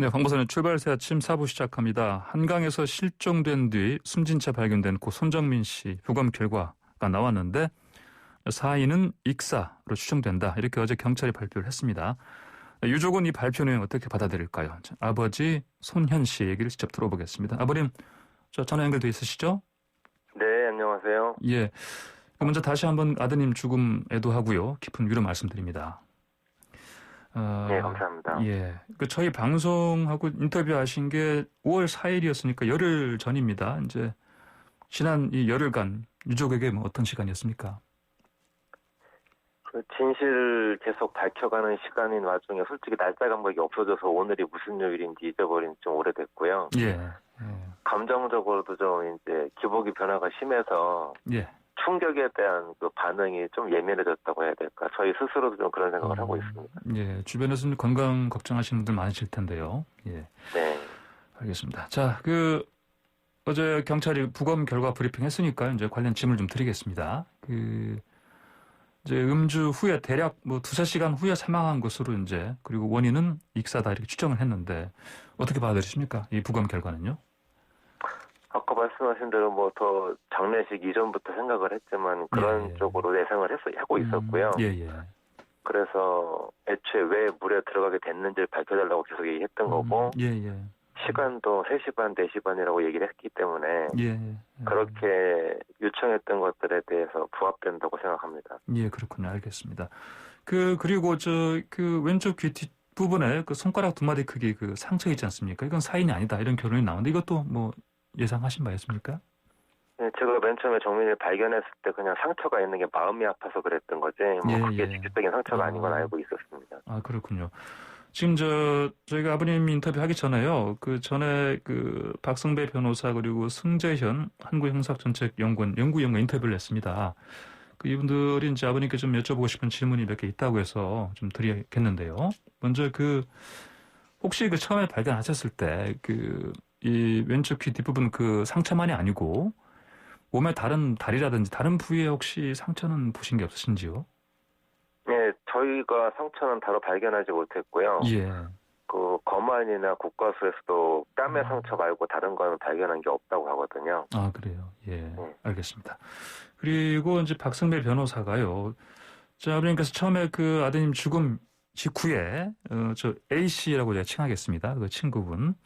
네, 황보선의 출발새 아침 4부 시작합니다. 한강에서 실종된 뒤 숨진 채 발견된 고 손정민 씨 부검 결과가 나왔는데 사인은 익사로 추정된다. 이렇게 어제 경찰이 발표를 했습니다. 유족은 이 발표 내용 어떻게 받아들일까요? 아버지 손현 씨 얘기를 직접 들어보겠습니다. 아버님, 저 전화 연결돼 있으시죠? 네, 안녕하세요. 예. 먼저 다시 한번 아드님 죽음 애도하고요. 깊은 위로 말씀드립니다. 네, 감사합니다. 예. 저희 방송하고 인터뷰하신 게 5월 4일이었으니까 열흘 전입니다. 이제 지난 이 열흘간 유족에게 어떤 시간이었습니까? 그 진실 계속 밝혀가는 시간인 와중에 솔직히 날짜 감각이 없어져서 오늘이 무슨 요일인지 잊어버린 지 좀 오래됐고요. 예. 감정적으로도 좀 이제 기복이 변화가 심해서 예. 충격에 대한 그 반응이 좀 예민해졌다고 해야 될까? 저희 스스로도 좀 그런 생각을 하고 있습니다. 예. 주변에서는 건강 걱정하시는 분들 많으실 텐데요. 예. 네. 알겠습니다. 자, 어제 경찰이 부검 결과 브리핑 했으니까 이제 관련 질문을 좀 드리겠습니다. 이제 음주 후에 대략 2-3시간 후에 사망한 것으로 이제 그리고 원인은 익사다 이렇게 추정을 했는데 어떻게 받아들이십니까? 이 부검 결과는요? 아까 말씀하신 대로 더 장례식 이전부터 생각을 했지만 그런 쪽으로 예상을 하고 있었고요. 예. 그래서 애초에 왜 물에 들어가게 됐는지를 밝혀달라고 계속 얘기했던 거고 예. 시간도 3시 반, 4시 반이라고 얘기를 했기 때문에 그렇게 요청했던 것들에 대해서 부합된다고 생각합니다. 예, 그렇군요. 알겠습니다. 그리고 왼쪽 귀 뒷부분에 손가락 2마디 크기 상처 있지 않습니까? 이건 사인이 아니다. 이런 결론이 나오는데 이것도 예상하신 바였습니까? 네, 제가 맨 처음에 정민이를 발견했을 때 그냥 상처가 있는 게 마음이 아파서 그랬던 거지. 그게 직접적인 상처가 아닌 건 알고 있었습니다. 아, 그렇군요. 지금 저희가 아버님 인터뷰 하기 전에요. 전에 박성배 변호사 그리고 승재현 한국형사정책연구원 연구위원과 인터뷰를 했습니다. 이분들이 이제 아버님께 좀 여쭤보고 싶은 질문이 몇 개 있다고 해서 좀 드리겠는데요. 먼저 혹시 처음에 발견하셨을 때 이 왼쪽 귀 뒷부분 상처만이 아니고 몸의 다른 다리라든지 다른 부위에 혹시 상처는 보신 게 없으신지요? 네, 저희가 상처는 바로 발견하지 못했고요. 예. 검안이나 국과수에서도 뺨의 상처 말고 다른 거는 발견한 게 없다고 하거든요. 아, 그래요. 예. 알겠습니다. 그리고 이제 박성배 변호사가요. 아버님께서 처음에 아드님 죽음 직후에 A씨라고 제가 칭하겠습니다. 친구분.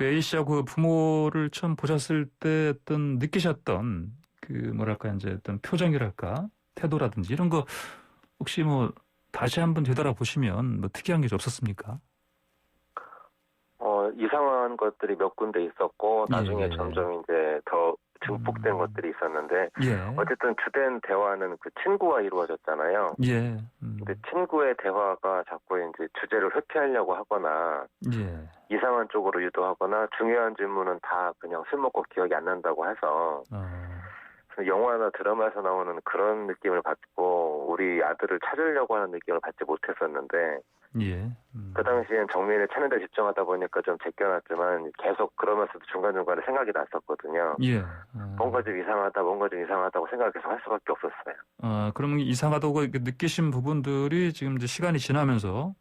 A씨하고 부모를 처음 보셨을 때 느끼셨던 어떤 표정이랄까 태도라든지 이런 거 혹시 다시 한번 되돌아보시면 특이한 게 없었습니까? 이상한 것들이 몇 군데 있었고 나중에 점점 이제 더 증폭된 것들이 있었는데 어쨌든 주된 대화는 친구와 이루어졌잖아요. 근데 친구의 대화가 자꾸 이제 주제를 회피하려고 하거나 이상한 쪽으로 유도하거나 중요한 질문은 다 그냥 술 먹고 기억이 안 난다고 해서 영화나 드라마에서 나오는 그런 느낌을 받고 우리 아들을 찾으려고 하는 느낌을 받지 못했었는데 그 당시엔 정민이를 찾는 데 집중하다 보니까 좀 제껴놨지만 계속 그러면서도 중간중간에 생각이 났었거든요. 뭔가 좀 이상하다고 생각을 계속 할 수밖에 없었어요. 그럼 이상하다고 느끼신 부분들이 지금 이제 시간이 지나면서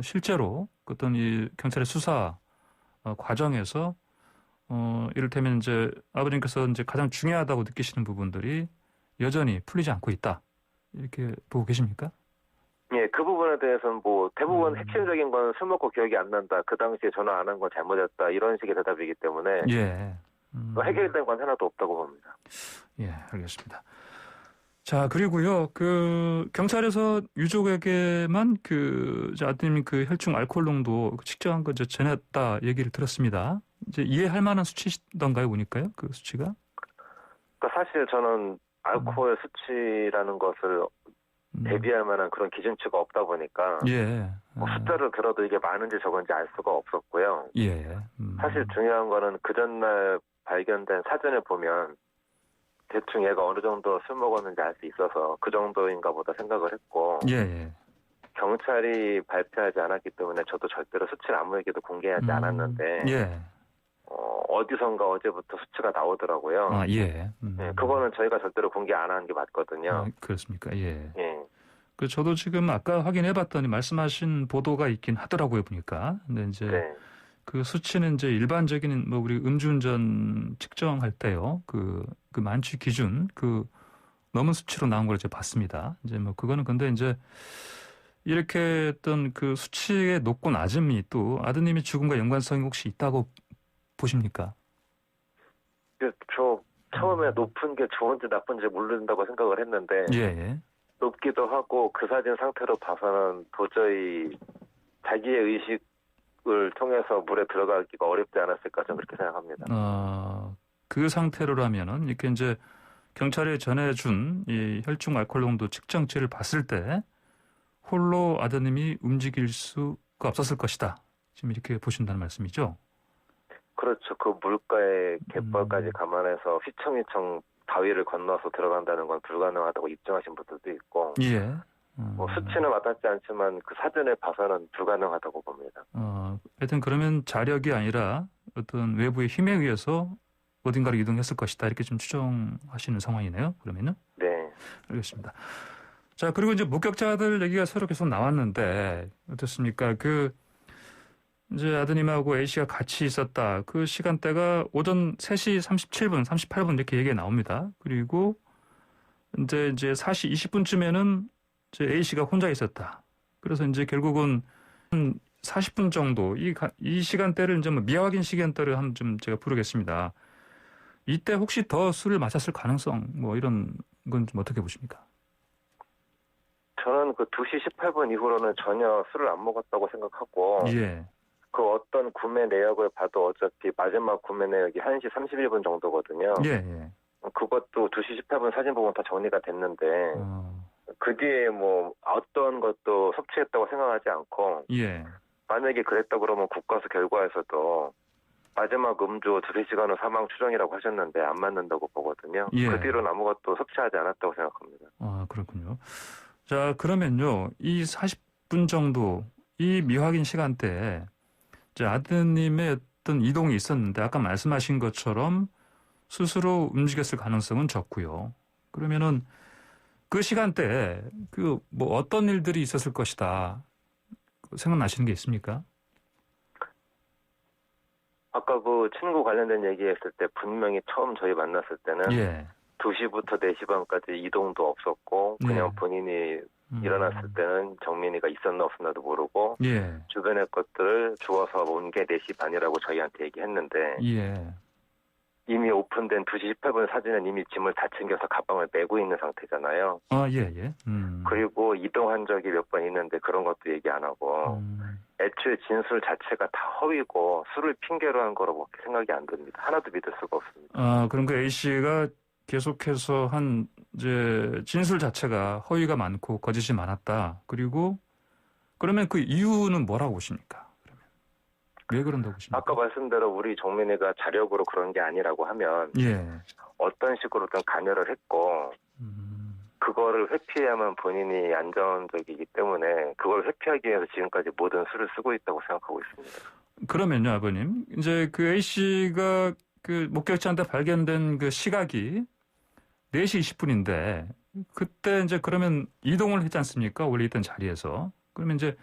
실제로 어떤 이 경찰의 수사 과정에서 이를테면 이제 아버님께서 이제 가장 중요하다고 느끼시는 부분들이 여전히 풀리지 않고 있다. 이렇게 보고 계십니까? 예, 그 부분에 대해서는 대부분 핵심적인 건 술 먹고 기억이 안 난다. 그 당시에 전화 안 한 건 잘못했다. 이런 식의 대답이기 때문에 해결된 건 하나도 없다고 봅니다. 예, 알겠습니다. 자, 그리고요, 경찰에서 유족에게만 아드님 혈중 알코올 농도 측정한 거 전했다 얘기를 들었습니다. 이제 이해할 만한 수치던가요, 보니까요, 수치가? 사실 저는 알코올 수치라는 것을 대비할 만한 그런 기준치가 없다 보니까 숫자를 들어도 이게 많은지 적은지 알 수가 없었고요. 사실 중요한 거는 그 전날 발견된 사진을 보면 대충 얘가 어느 정도 술 먹었는지 알 수 있어서 그 정도인가 보다 생각을 했고 경찰이 발표하지 않았기 때문에 저도 절대로 수치를 아무에게도 공개하지 않았는데 어디선가 어제부터 수치가 나오더라고요. 예. 그거는 저희가 절대로 공개 안 하는 게 맞거든요. 그렇습니까? 예. 그 저도 지금 아까 확인해봤더니 말씀하신 보도가 있긴 하더라고요, 보니까. 근데 이제 네. 그 수치는 이제 일반적인 뭐 우리 음주운전 측정할 때요, 그 만취 기준 그 넘은 수치로 나온 걸 제가 봤습니다. 이제 뭐 그거는 근데 이제 이렇게 어떤 그 수치의 높고 낮음이 또 아드님의 죽음과 연관성이 혹시 있다고 보십니까? 저 처음에 높은 게 좋은지 나쁜지 모른다고 생각을 했는데 예, 예. 높기도 하고 그 사진 상태로 봐서는 도저히 자기의 의식을 통해서 물에 들어가기가 어렵지 않았을까 저는 그렇게 생각합니다. 그 상태로라면은 이렇게 이제 경찰에 전해준 이 혈중 알코올 농도 측정치를 봤을 때 홀로 아드님이 움직일 수가 없었을 것이다. 지금 이렇게 보신다는 말씀이죠? 그렇죠. 그 물가의 갯벌까지 감안해서 휘청휘청 바위를 건너서 들어간다는 건 불가능하다고 입증하신 분들도 있고, 예. 뭐 수치는 와닿지 않지만 그 사진을 봐서는 불가능하다고 봅니다. 하여튼 그러면 자력이 아니라 어떤 외부의 힘에 의해서 어딘가로 이동했을 것이다. 이렇게 좀 추정하시는 상황이네요. 그러면은? 네. 알겠습니다. 자, 그리고 이제 목격자들 얘기가 서로 계속 나왔는데 어떻습니까? 이제 아드님하고 A씨가 같이 있었다. 그 시간대가 오전 3시 37분, 38분 이렇게 얘기가 나옵니다. 그리고 이제 4시 20분쯤에는 이제 A씨가 혼자 있었다. 그래서 이제 결국은 한 40분 정도 이 시간대를 이제 뭐 미확인 시간대를 한번 좀 제가 부르겠습니다. 이때 혹시 더 술을 마셨을 가능성 뭐 이런 건 좀 어떻게 보십니까? 저는 그 2시 18분 이후로는 전혀 술을 안 먹었다고 생각하고, 예. 그 어떤 구매 내역을 봐도 어차피 마지막 구매 내역이 1시 31분 정도거든요. 예, 예. 그것도 2시 18분 사진 보면 다 정리가 됐는데, 그 뒤에 뭐 어떤 것도 섭취했다고 생각하지 않고, 예. 만약에 그랬다 그러면 국가수 결과에서도 마지막 음주 2-3시간 후 사망 추정이라고 하셨는데 안 맞는다고 보거든요. 예. 그 뒤로는 아무것도 섭취하지 않았다고 생각합니다. 그렇군요. 자, 그러면요. 이 40분 정도 이 미확인 시간대에 이제 아드님의 어떤 이동이 있었는데 아까 말씀하신 것처럼 스스로 움직였을 가능성은 적고요. 그러면은 그 시간대에 그 뭐 어떤 일들이 있었을 것이다. 생각나시는 게 있습니까? 아까 그 친구 관련된 얘기했을 때 분명히 처음 저희 만났을 때는 예. 2시부터 4시 반까지 이동도 없었고 그냥 예. 본인이 일어났을 때는 정민이가 있었나 없었나도 모르고 예. 주변의 것들을 주워서 온 게 4시 반이라고 저희한테 얘기했는데 예. 이미 오픈된 2시 18분 사진은 이미 짐을 다 챙겨서 가방을 메고 있는 상태잖아요. 예, 예. 그리고 이동한 적이 몇 번 있는데 그런 것도 얘기 안 하고 애초에 진술 자체가 다 허위고 술을 핑계로 한 거라고밖에 생각이 안 듭니다. 하나도 믿을 수가 없습니다. 그럼 그 A씨가 계속해서 한 이제 진술 자체가 허위가 많고 거짓이 많았다. 그리고 그러면 그 이유는 뭐라고 보십니까? 그러면 왜 그런다고 보십니까? 아까 말씀대로 우리 정민이가 자력으로 그런 게 아니라고 하면 예. 어떤 식으로든 간여를 했고 그거를 회피해야만 본인이 안전적이기 때문에 그걸 회피하기 위해서 지금까지 모든 수를 쓰고 있다고 생각하고 있습니다. 그러면요, 아버님. 이제 그 A씨가 그 목격자한테 발견된 그 시각이 4시 20분인데 그때 이제 그러면 이동을 했지 않습니까? 원래 있던 자리에서. 그러면 이제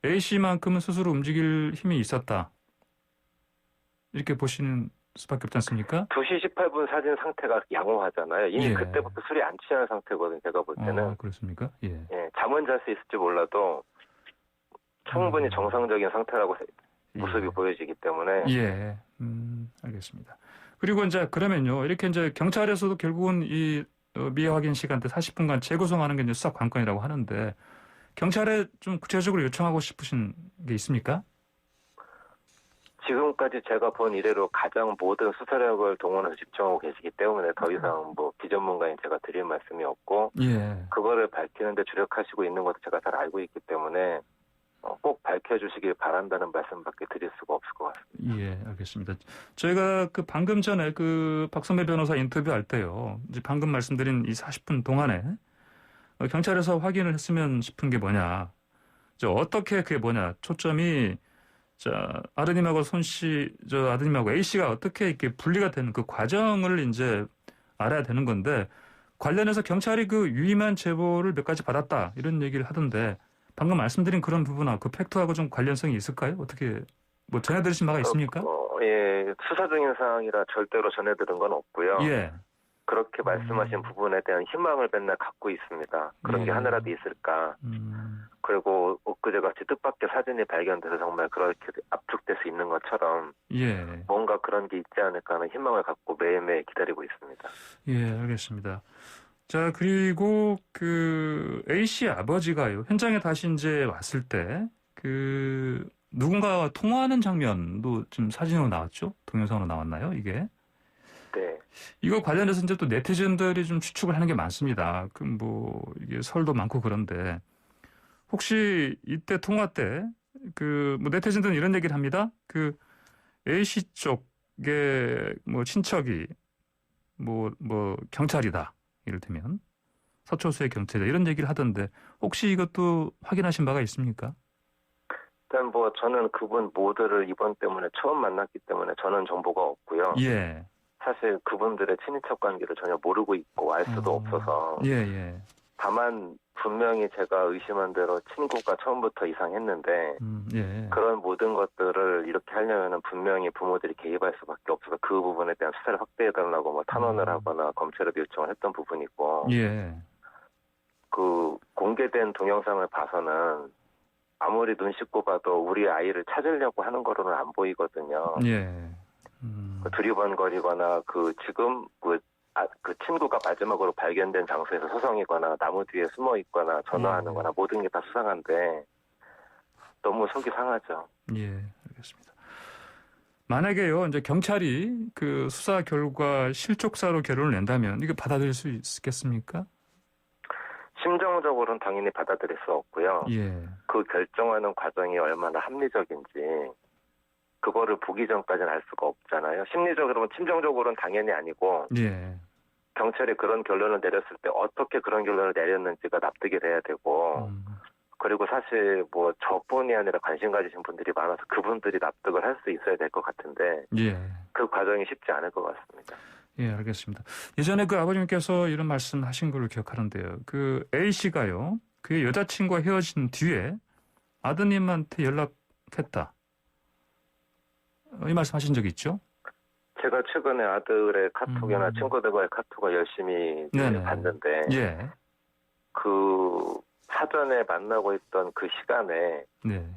A씨만큼은 스스로 움직일 힘이 있었다. 이렇게 보시는 수밖에 없지 않습니까? 2시 18분 사진 상태가 양호하잖아요. 이미 예. 그때부터 술이 안 취한 상태거든요. 제가 볼 때는. 그렇습니까? 예. 예, 잠은 잘 수 있을지 몰라도 충분히 정상적인 상태라고 모습이 보여지기 때문에. 예. 알겠습니다. 그리고 이제 그러면요. 이렇게 이제 경찰에서도 결국은 이 미확인 시간대 40분간 재구성하는 게 이제 수사 관건이라고 하는데 경찰에 좀 구체적으로 요청하고 싶으신 게 있습니까? 지금까지 제가 본 이래로 가장 모든 수사력을 동원해서 집중하고 계시기 때문에 더 이상 뭐 비전문가인 제가 드릴 말씀이 없고 예. 그거를 밝히는데 주력하시고 있는 것도 제가 잘 알고 있기 때문에 꼭 밝혀주시길 바란다는 말씀밖에 드릴 수가 없을 것 같습니다. 예, 알겠습니다. 저희가 그 방금 전에 그 박성배 변호사 인터뷰할 때요. 이제 방금 말씀드린 이 40분 동안에 경찰에서 확인을 했으면 싶은 게 뭐냐. 어떻게 그게 뭐냐. 초점이 자, 아드님하고 아드님하고 A씨가 어떻게 이렇게 분리가 되는 그 과정을 이제 알아야 되는 건데 관련해서 경찰이 그 유임한 제보를 몇 가지 받았다 이런 얘기를 하던데 방금 말씀드린 그런 부분하고 그 팩트하고 좀 관련성이 있을까요? 어떻게 뭐 전해드리신 바가 있습니까? 예, 수사 중인 사항이라 절대로 전해들은 건 없고요. 예. 그렇게 말씀하신 부분에 대한 희망을 맨날 갖고 있습니다. 그런 게 하나라도 있을까. 그리고 엊그제같이 뜻밖의 사진이 발견돼서 정말 그렇게 압축될 수 있는 것처럼 뭔가 그런 게 있지 않을까 하는 희망을 갖고 매일매일 기다리고 있습니다. 예, 알겠습니다. 자, 그리고 그 A씨 아버지가요. 현장에 다시 이제 왔을 때 그 누군가와 통화하는 장면도 지금 사진으로 나왔죠? 동영상으로 나왔나요, 이게? 네. 이거 관련해서 이제 또 네티즌들이 좀 추측을 하는 게 많습니다. 그 뭐 이게 설도 많고 그런데 혹시 이때 통화 때 그 뭐 네티즌들은 이런 얘기를 합니다. 그 A씨 쪽의 뭐 친척이 뭐 경찰이다. 이를테면 서초수의 경찰이다. 이런 얘기를 하던데 혹시 이것도 확인하신 바가 있습니까? 일단 뭐 저는 그분 모두를 이번 때문에 처음 만났기 때문에 저는 정보가 없고요. 예. 사실 그분들의 친인척 관계를 전혀 모르고 있고 알 수도 없어서. 예. 다만 분명히 제가 의심한 대로 친구가 처음부터 이상했는데 그런 모든 것들을 이렇게 하려면 분명히 부모들이 개입할 수밖에 없어서 그 부분에 대한 수사를 확대해달라고 뭐 탄원을 하거나 검찰에도 요청을 했던 부분이고 그 공개된 동영상을 봐서는 아무리 눈 씻고 봐도 우리 아이를 찾으려고 하는 거로는 안 보이거든요. 두리번거리거나 그 지금 그 친구가 마지막으로 발견된 장소에서 서성이거나 나무 뒤에 숨어 있거나 전화하는 거나 모든 게 다 수상한데 너무 속이 상하죠. 예, 알겠습니다. 만약에요, 이제 경찰이 그 수사 결과 실족사로 결론을 낸다면 이거 받아들일 수 있겠습니까? 심정적으로는 당연히 받아들일 수 없고요. 그 결정하는 과정이 얼마나 합리적인지 그거를 보기 전까지는 알 수가 없잖아요. 심리적으로는 심정적으로는 당연히 아니고 경찰이 그런 결론을 내렸을 때 어떻게 그런 결론을 내렸는지가 납득이 돼야 되고 그리고 사실 뭐 저뿐이 아니라 관심 가지신 분들이 많아서 그분들이 납득을 할 수 있어야 될 것 같은데 그 과정이 쉽지 않을 것 같습니다. 예, 알겠습니다. 예전에 그 아버님께서 이런 말씀하신 걸로 기억하는데요. 그 A 씨가요, 그의 여자친구와 헤어진 뒤에 아드님한테 연락했다. 이 말씀하신 적 있죠? 제가 최근에 아들의 카톡이나 친구들과의 카톡을 열심히 봤는데 그 사전에 만나고 있던 그 시간에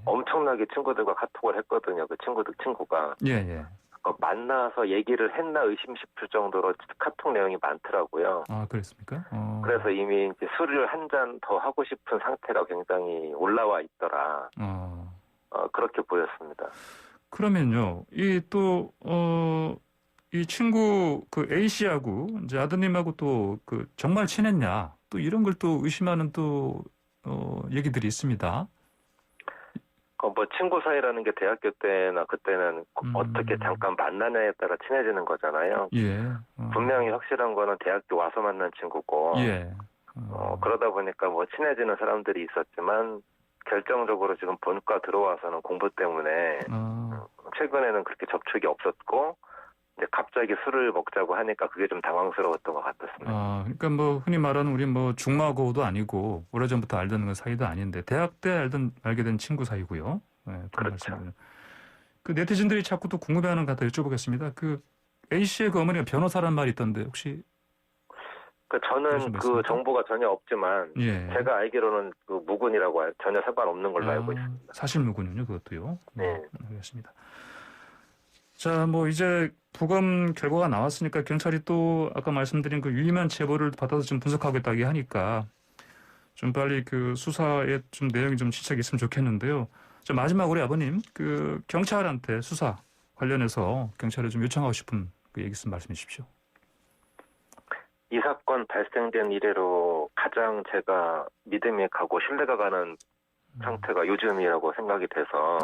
엄청나게 친구들과 카톡을 했거든요. 그 친구가. 만나서 얘기를 했나 의심스플 정도로 카톡 내용이 많더라고요. 아, 그랬습니까? 그래서 이미 이제 술을 한 잔 더 하고 싶은 상태가 굉장히 올라와 있더라. 그렇게 보였습니다. 그러면요, 이 친구 그 A 씨하고 이제 아드님하고 또 그 정말 친했냐? 또 이런 걸 또 의심하는 또 얘기들이 있습니다. 뭐 친구 사이라는 게 대학교 때나 그때는 어떻게 잠깐 만나냐에 따라 친해지는 거잖아요. 분명히 확실한 거는 대학교 와서 만난 친구고 그러다 보니까 뭐 친해지는 사람들이 있었지만 결정적으로 지금 본과 들어와서는 공부 때문에 최근에는 그렇게 접촉이 없었고 이제 갑자기 술을 먹자고 하니까 그게 좀 당황스러웠던 것 같았습니다. 그러니까 뭐 흔히 말하는 우리 뭐 중마고도 아니고 오래전부터 알던 그 사이도 아닌데 대학 때 알게 된 친구 사이고요. 그렇죠. 그 네티즌들이 자꾸 또 궁금해하는 것 같아 여쭤보겠습니다. 그 A 씨의 그 어머니가 변호사란 말이 있던데 혹시? 저는 그 정보가 전혀 없지만 제가 알기로는 그 무근이라고 전혀 상관없는 걸로 알고 있습니다. 사실 무근은요, 그것도요. 알겠습니다. 자, 뭐 이제 부검 결과가 나왔으니까 경찰이 또 아까 말씀드린 그 유임한 제보를 받아서 좀 분석하겠다고 하니까 좀 빨리 그 수사에 좀 내용이 좀 시작이 있으면 좋겠는데요. 자, 마지막으로 아버님 그 경찰한테 수사 관련해서 경찰에 좀 요청하고 싶은 그 얘기 있으면 말씀해 주십시오. 이 사건 발생된 이래로 가장 제가 믿음이 가고 신뢰가 가는 상태가 요즘이라고 생각이 돼서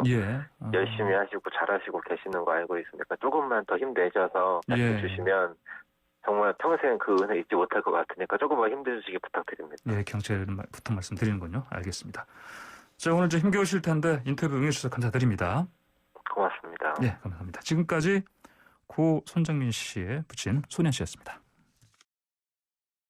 열심히 하시고 잘하시고 계시는 거 알고 있으니까 조금만 더 힘내셔서 해주시면 정말 평생 그 은혜 잊지 못할 것 같으니까 조금만 힘내주시기 부탁드립니다. 경찰부터 말씀드리는군요. 알겠습니다. 자, 오늘 좀 힘겨우실 텐데 인터뷰 응해주셔서 감사드립니다. 고맙습니다. 감사합니다. 지금까지 고 손정민 씨의 부친 손현 씨였습니다.